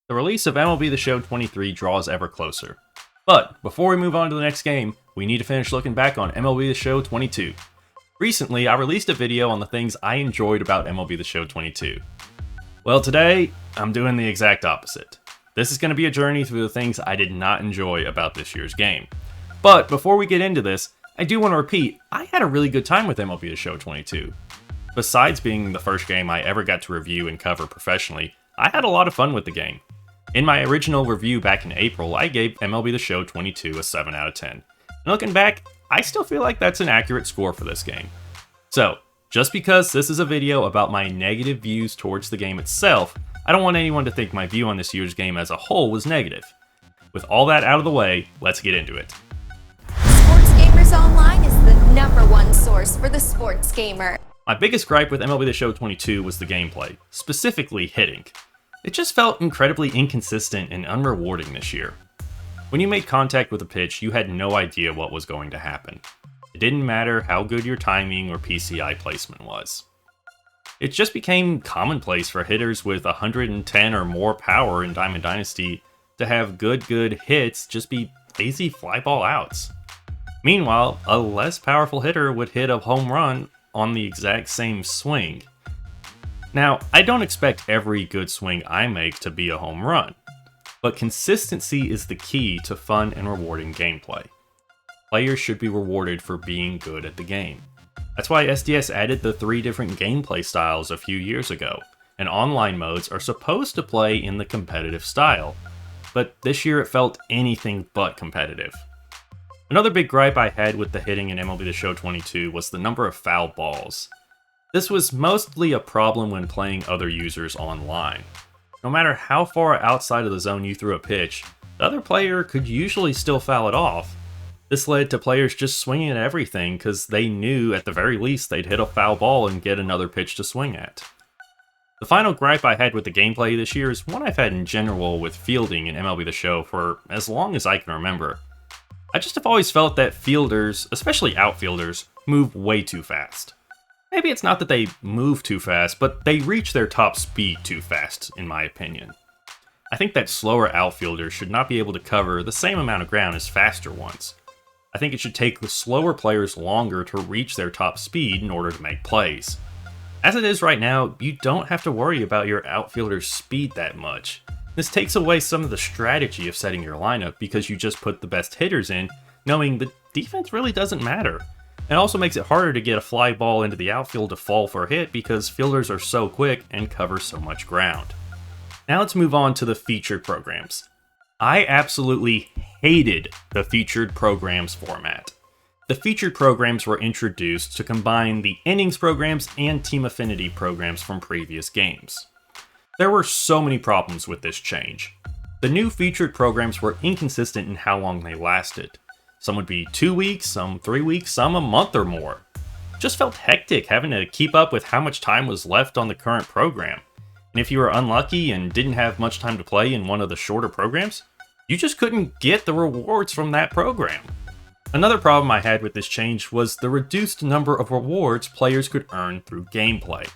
The release of MLB The Show 23 draws ever closer. But before we move on to the next game, we need to finish looking back on MLB The Show 22. Recently, I released a video on the things I enjoyed about MLB The Show 22. Well, today, I'm doing the exact opposite. This is going to be a journey through the things I did not enjoy about this year's game. But before we get into this, I do want to repeat, I had a really good time with MLB The Show 22. Besides being the first game I ever got to review and cover professionally, I had a lot of fun with the game. In my original review back in April, I gave MLB The Show 22 a 7 out of 10. And looking back, I still feel like that's an accurate score for this game. So, just because this is a video about my negative views towards the game itself, I don't want anyone to think my view on this year's game as a whole was negative. With all that out of the way, let's get into it. Sports Gamers Online is the #1 source for the sports gamer. My biggest gripe with MLB The Show 22 was the gameplay, specifically hitting. It just felt incredibly inconsistent and unrewarding this year. When you made contact with a pitch, you had no idea what was going to happen. It didn't matter how good your timing or PCI placement was. It just became commonplace for hitters with 110 or more power in Diamond Dynasty to have good hits just be lazy fly ball outs. Meanwhile, a less powerful hitter would hit a home run on the exact same swing. Now, I don't expect every good swing I make to be a home run, but consistency is the key to fun and rewarding gameplay. Players should be rewarded for being good at the game. That's why SDS added the 3 different gameplay styles a few years ago, and online modes are supposed to play in the competitive style, but this year it felt anything but competitive. Another big gripe I had with the hitting in MLB The Show 22 was the number of foul balls. This was mostly a problem when playing other users online. No matter how far outside of the zone you threw a pitch, the other player could usually still foul it off. This led to players just swinging at everything because they knew at the very least they'd hit a foul ball and get another pitch to swing at. The final gripe I had with the gameplay this year is one I've had in general with fielding in MLB The Show for as long as I can remember. I just have always felt that fielders, especially outfielders, move way too fast. Maybe it's not that they move too fast, but they reach their top speed too fast, in my opinion. I think that slower outfielders should not be able to cover the same amount of ground as faster ones. I think it should take the slower players longer to reach their top speed in order to make plays. As it is right now, you don't have to worry about your outfielder's speed that much. This takes away some of the strategy of setting your lineup because you just put the best hitters in, knowing the defense really doesn't matter. It also makes it harder to get a fly ball into the outfield to fall for a hit because fielders are so quick and cover so much ground. Now let's move on to the featured programs. I absolutely hated the featured programs format. The featured programs were introduced to combine the innings programs and team affinity programs from previous games. There were so many problems with this change. The new featured programs were inconsistent in how long they lasted. Some would be 2 weeks, some 3 weeks, some a month or more. It just felt hectic having to keep up with how much time was left on the current program. And if you were unlucky and didn't have much time to play in one of the shorter programs, you just couldn't get the rewards from that program. Another problem I had with this change was the reduced number of rewards players could earn through gameplay.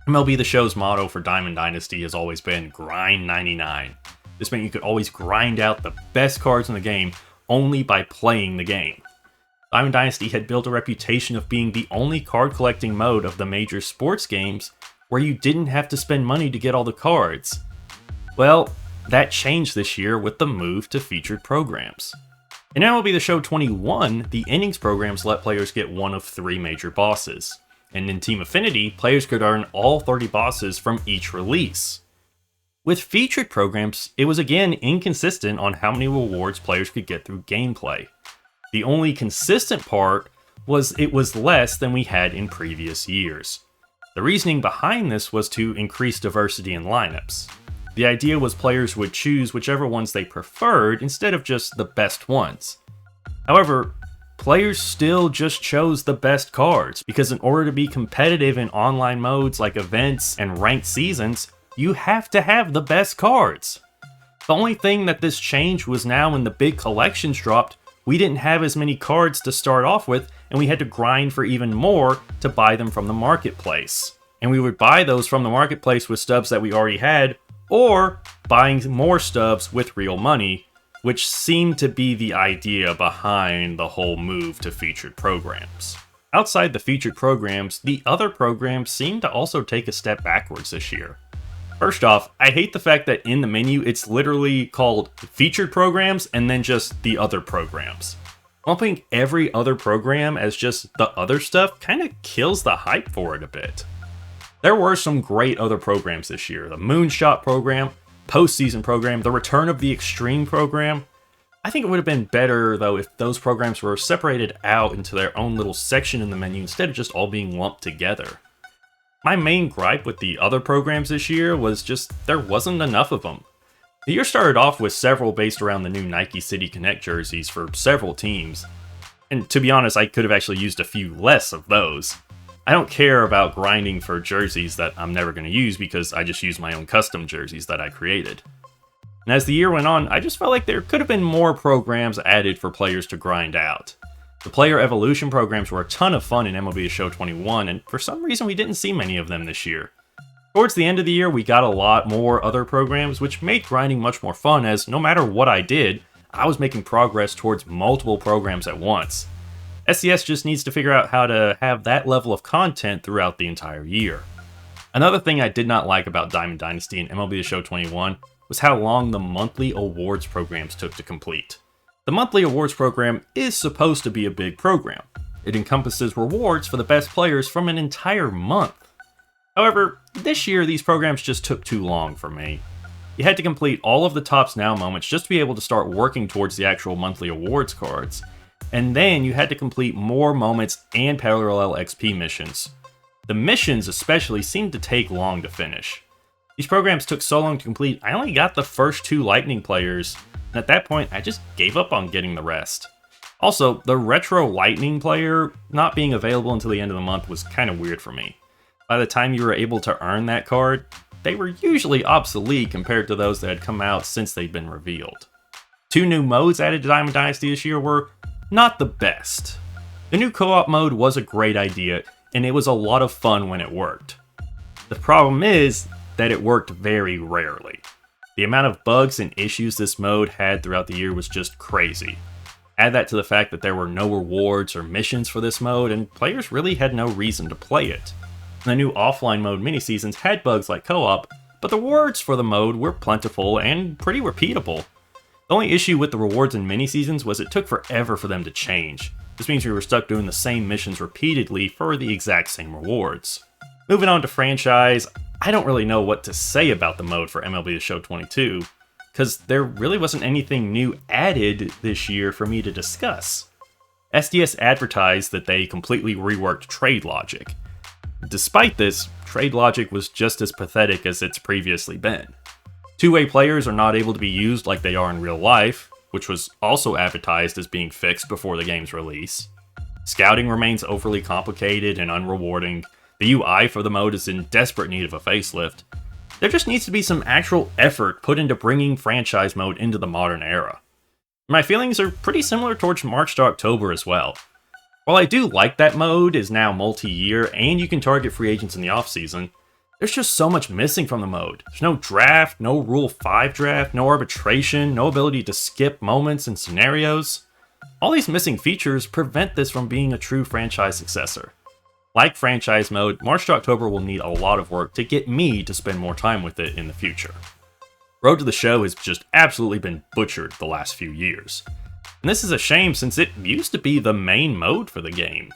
MLB The Show's motto for Diamond Dynasty has always been grind 99. This meant you could always grind out the best cards in the game only by playing the game. Diamond Dynasty had built a reputation of being the only card collecting mode of the major sports games where you didn't have to spend money to get all the cards. Well, that changed this year with the move to featured programs. In MLB The Show 21, the innings programs let players get one of 3 major bosses. And in Team Affinity, players could earn all 30 bosses from each release. With featured programs, it was again inconsistent on how many rewards players could get through gameplay. The only consistent part was it was less than we had in previous years. The reasoning behind this was to increase diversity in lineups. The idea was players would choose whichever ones they preferred instead of just the best ones. However, players still just chose the best cards because in order to be competitive in online modes like events and ranked seasons, you have to have the best cards. The only thing that this changed was now when the big collections dropped, we didn't have as many cards to start off with, and we had to grind for even more to buy them from the marketplace. And we would buy those from the marketplace with stubs that we already had, or buying more stubs with real money, which seemed to be the idea behind the whole move to featured programs. Outside the featured programs, the other programs seem to also take a step backwards this year. First off, I hate the fact that in the menu it's literally called featured programs and then just the other programs. Lumping every other program as just the other stuff kind of kills the hype for it a bit. There were some great other programs this year. The Moonshot program, Postseason program, the Return of the Extreme program. I think it would have been better though if those programs were separated out into their own little section in the menu instead of just all being lumped together. My main gripe with the other programs this year was just there wasn't enough of them. The year started off with several based around the new Nike City Connect jerseys for several teams. And to be honest, I could have actually used a few less of those. I don't care about grinding for jerseys that I'm never going to use because I just use my own custom jerseys that I created. And as the year went on, I just felt like there could have been more programs added for players to grind out. The player evolution programs were a ton of fun in MLB The Show 21, and for some reason we didn't see many of them this year. Towards the end of the year, we got a lot more other programs, which made grinding much more fun as no matter what I did, I was making progress towards multiple programs at once. SCS just needs to figure out how to have that level of content throughout the entire year. Another thing I did not like about Diamond Dynasty and MLB The Show 21 was how long the monthly awards programs took to complete. The monthly awards program is supposed to be a big program. It encompasses rewards for the best players from an entire month. However, this year these programs just took too long for me. You had to complete all of the Tops Now moments just to be able to start working towards the actual monthly awards cards, and then you had to complete more moments and parallel XP missions. The missions especially seemed to take long to finish. These programs took so long to complete, I only got the first 2 Lightning players, and at that point I just gave up on getting the rest. Also, the Retro Lightning player not being available until the end of the month was kind of weird for me. By the time you were able to earn that card, they were usually obsolete compared to those that had come out since they'd been revealed. 2 new modes added to Diamond Dynasty this year were not the best. The new co-op mode was a great idea, and it was a lot of fun when it worked. The problem is that it worked very rarely. The amount of bugs and issues this mode had throughout the year was just crazy. Add that to the fact that there were no rewards or missions for this mode, and players really had no reason to play it. The new offline mode mini-seasons had bugs like co-op, but the rewards for the mode were plentiful and pretty repeatable. The only issue with the rewards in mini-seasons was it took forever for them to change. This means we were stuck doing the same missions repeatedly for the exact same rewards. Moving on to franchise, I don't really know what to say about the mode for MLB The Show 22, because there really wasn't anything new added this year for me to discuss. SDS advertised that they completely reworked trade logic. Despite this, trade logic was just as pathetic as it's previously been. Two-way players are not able to be used like they are in real life, which was also advertised as being fixed before the game's release. Scouting remains overly complicated and unrewarding. The UI for the mode is in desperate need of a facelift. There just needs to be some actual effort put into bringing franchise mode into the modern era. My feelings are pretty similar towards March to October as well. While I do like that mode is now multi-year and you can target free agents in the offseason, there's just so much missing from the mode. There's no draft, no Rule 5 draft, no arbitration, no ability to skip moments and scenarios. All these missing features prevent this from being a true franchise successor. Like franchise mode, March to October will need a lot of work to get me to spend more time with it in the future. Road to the Show has just absolutely been butchered the last few years. And this is a shame since it used to be the main mode for the game.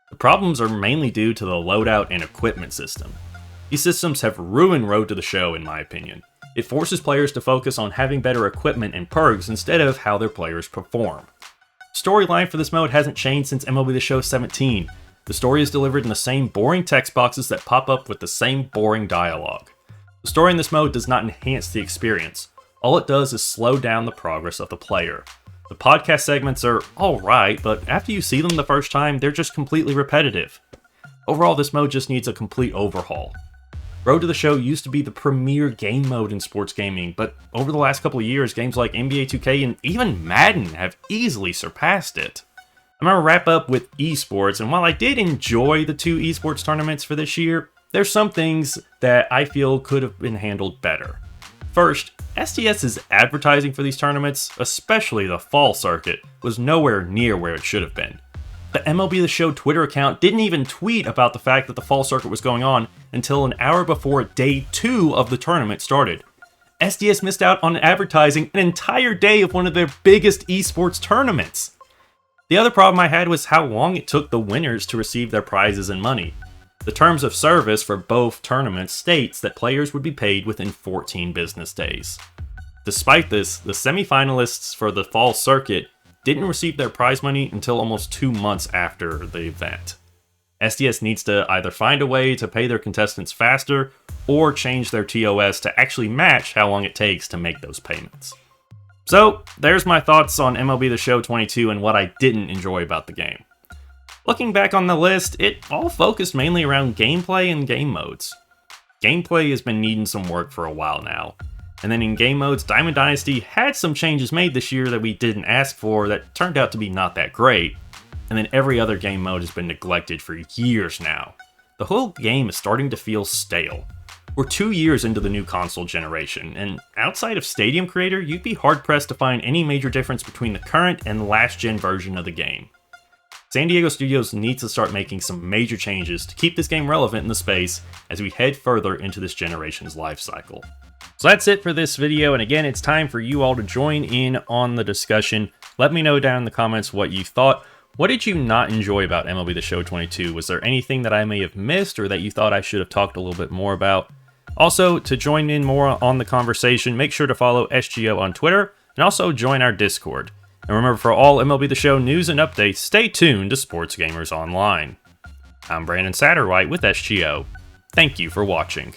The problems are mainly due to the loadout and equipment system. These systems have ruined Road to the Show in my opinion. It forces players to focus on having better equipment and perks instead of how their players perform. Storyline for this mode hasn't changed since MLB The Show 17. The story is delivered in the same boring text boxes that pop up with the same boring dialogue. The story in this mode does not enhance the experience. All it does is slow down the progress of the player. The podcast segments are alright, but after you see them the first time, they're just completely repetitive. Overall, this mode just needs a complete overhaul. Road to the Show used to be the premier game mode in sports gaming, but over the last couple of years, games like NBA 2K and even Madden have easily surpassed it. I'm going to wrap up with Esports, and while I did enjoy the 2 Esports tournaments for this year, there's some things that I feel could have been handled better. First, SDS's advertising for these tournaments, especially the fall circuit, was nowhere near where it should have been. The MLB The Show Twitter account didn't even tweet about the fact that the fall circuit was going on until an hour before day 2 of the tournament started. SDS missed out on advertising an entire day of one of their biggest esports tournaments. The other problem I had was how long it took the winners to receive their prizes and money. The terms of service for both tournaments states that players would be paid within 14 business days. Despite this, the semifinalists for the fall circuit didn't receive their prize money until almost 2 months after the event. SDS needs to either find a way to pay their contestants faster or change their TOS to actually match how long it takes to make those payments. So, there's my thoughts on MLB The Show 22 and what I didn't enjoy about the game. Looking back on the list, it all focused mainly around gameplay and game modes. Gameplay has been needing some work for a while now, and then in game modes, Diamond Dynasty had some changes made this year that we didn't ask for that turned out to be not that great, and then every other game mode has been neglected for years now. The whole game is starting to feel stale. We're 2 years into the new console generation, and outside of Stadium Creator, you'd be hard-pressed to find any major difference between the current and last-gen version of the game. San Diego Studios needs to start making some major changes to keep this game relevant in the space as we head further into this generation's life cycle. So that's it for this video, and again, it's time for you all to join in on the discussion. Let me know down in the comments what you thought. What did you not enjoy about MLB The Show 22? Was there anything that I may have missed or that you thought I should have talked a little bit more about? Also, to join in more on the conversation, make sure to follow SGO on Twitter and also join our Discord. And remember, for all MLB The Show news and updates, stay tuned to Sports Gamers Online. I'm Brandon Satterwhite with SGO. Thank you for watching.